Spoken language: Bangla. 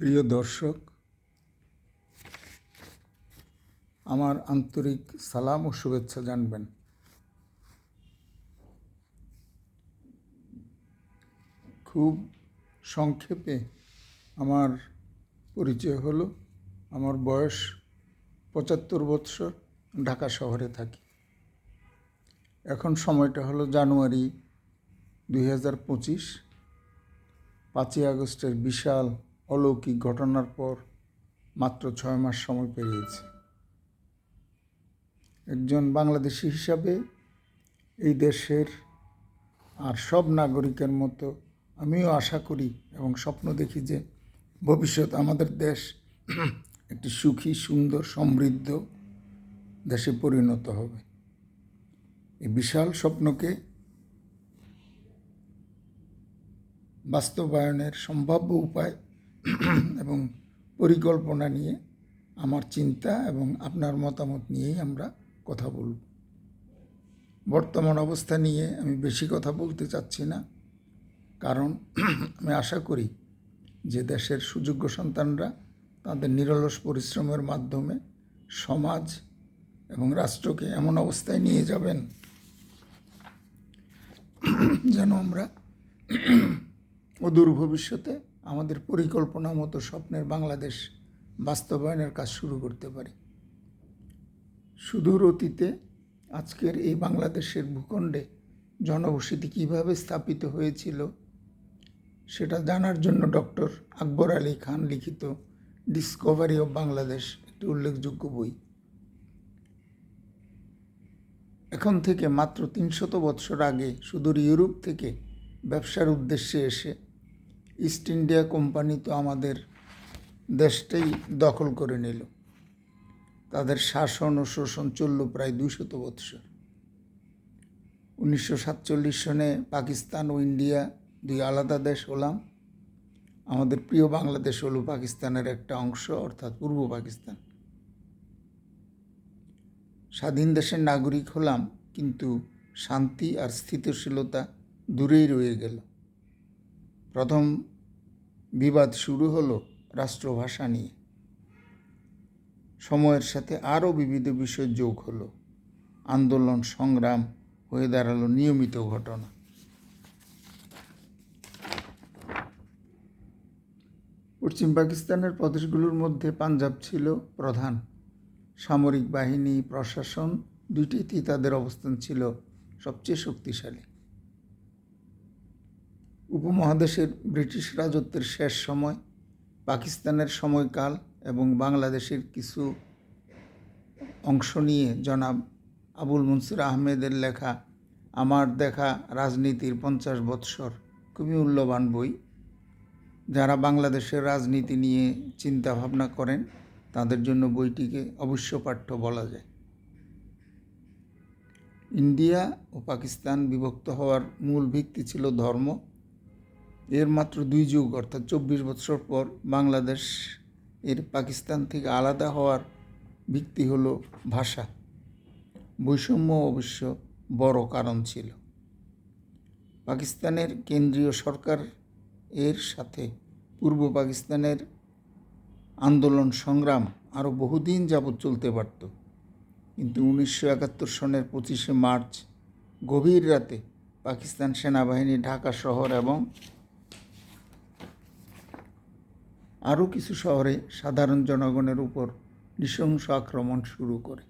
প্রিয় দর্শক, আমার আন্তরিক সালাম ও শুভেচ্ছা জানবেন। খুব সংক্ষেপে আমার পরিচয় হলো, আমার বয়স ৭৫ বৎসর, ঢাকা শহরে থাকি। এখন সময়টা হলো জানুয়ারি ২০২৫। ৫ই আগস্টের বিশাল অলৌকিক ঘটনার পর মাত্র ৬ মাস সময় পেরিয়েছে। একজন বাংলাদেশি হিসাবে এই দেশের আর সব নাগরিকের মতো আমিও আশা করি এবং স্বপ্ন দেখি যে ভবিষ্যৎ আমাদের দেশ একটি সুখী, সুন্দর, সমৃদ্ধ দেশে পরিণত হবে। এই বিশাল স্বপ্নকে বাস্তবায়নের সম্ভাব্য উপায় এবং পরিকল্পনা নিয়ে আমার চিন্তা এবং আপনার মতামত নিয়েই আমরা কথা বলব। বর্তমান অবস্থা নিয়ে আমি বেশি কথা বলতে চাচ্ছি না, কারণ আমি আশা করি যে দেশের সুযোগ্য সন্তানরা তাদের নিরলস পরিশ্রমের মাধ্যমে সমাজ এবং রাষ্ট্রকে এমন অবস্থায় নিয়ে যাবেন যেন আমরা অদূর ভবিষ্যতে আমাদের পরিকল্পনা মতো স্বপ্নের বাংলাদেশ বাস্তবায়নের কাজ শুরু করতে পারি। সুদূর অতীতে আজকের এই বাংলাদেশের ভূখণ্ডে জনবসতি কীভাবে স্থাপিত হয়েছিল সেটা জানার জন্য ডক্টর আকবর আলী খান লিখিত ডিসকভারি অব বাংলাদেশ একটি উল্লেখযোগ্য বই। এখন থেকে মাত্র ৩০০ বৎসর আগে সুদূর ইউরোপ থেকে ব্যবসার উদ্দেশ্যে এসে ইস্ট ইন্ডিয়া কোম্পানি তো আমাদের দেশটাই দখল করে নিল। তাদের শাসন ও শোষণ চলল প্রায় ২০০ বৎসর। ১৯৪৭ সনে পাকিস্তান ও ইন্ডিয়া দুই আলাদা দেশ হলাম। আমাদের প্রিয় বাংলাদেশ হলো পাকিস্তানের একটা অংশ, অর্থাৎ পূর্ব পাকিস্তান। স্বাধীন দেশের নাগরিক হলাম, কিন্তু শান্তি আর স্থিতিশীলতা দূরেই রয়ে গেল। প্রথম বিবাদ শুরু হলো রাষ্ট্রভাষা নিয়ে। সময়ের সাথে আরও বিবিধ বিষয় যোগ হলো। আন্দোলন সংগ্রাম হয়ে দাঁড়ালো নিয়মিত ঘটনা। পশ্চিম পাকিস্তানের প্রদেশগুলোর মধ্যে পাঞ্জাব ছিল প্রধান। সামরিক বাহিনী, প্রশাসন দুইটিতেই তাদের অবস্থান ছিল সবচেয়ে শক্তিশালী। উপমহাদেশের ব্রিটিশ রাজত্বের শেষ সময়, পাকিস্তানের সময়কাল এবং বাংলাদেশের কিছু অংশ নিয়ে জনাব আবুল মনসুর আহমেদের লেখা আমার দেখা রাজনীতির ৫০ বৎসর খুবই মূল্যবান বই। যারা বাংলাদেশের রাজনীতি নিয়ে চিন্তা ভাবনা করেন তাদের জন্য বইটিকে অবশ্য পাঠ্য বলা যায়। ইন্ডিয়া ও পাকিস্তান বিভক্ত হওয়ার মূল ভিত্তি ছিল ধর্ম। এর মাত্র ২ যুগ অর্থাৎ ২৪ বছর পর বাংলাদেশ এর পাকিস্তান থেকে আলাদা হওয়ার ভিত্তি হলো ভাষা। বৈষম্য অবশ্য বড় কারণ ছিল। পাকিস্তানের কেন্দ্রীয় সরকার এর সাথে পূর্ব পাকিস্তানের আন্দোলন সংগ্রাম আরও বহুদিন যাবৎ চলতে পারত, কিন্তু ১৯৭১ সনের ২৫শে মার্চ গভীর রাতে পাকিস্তান সেনাবাহিনী ঢাকা শহর এবং আরও কিছু শহরে সাধারণ জনগণের উপর নৃশংস আক্রমণ শুরু করে।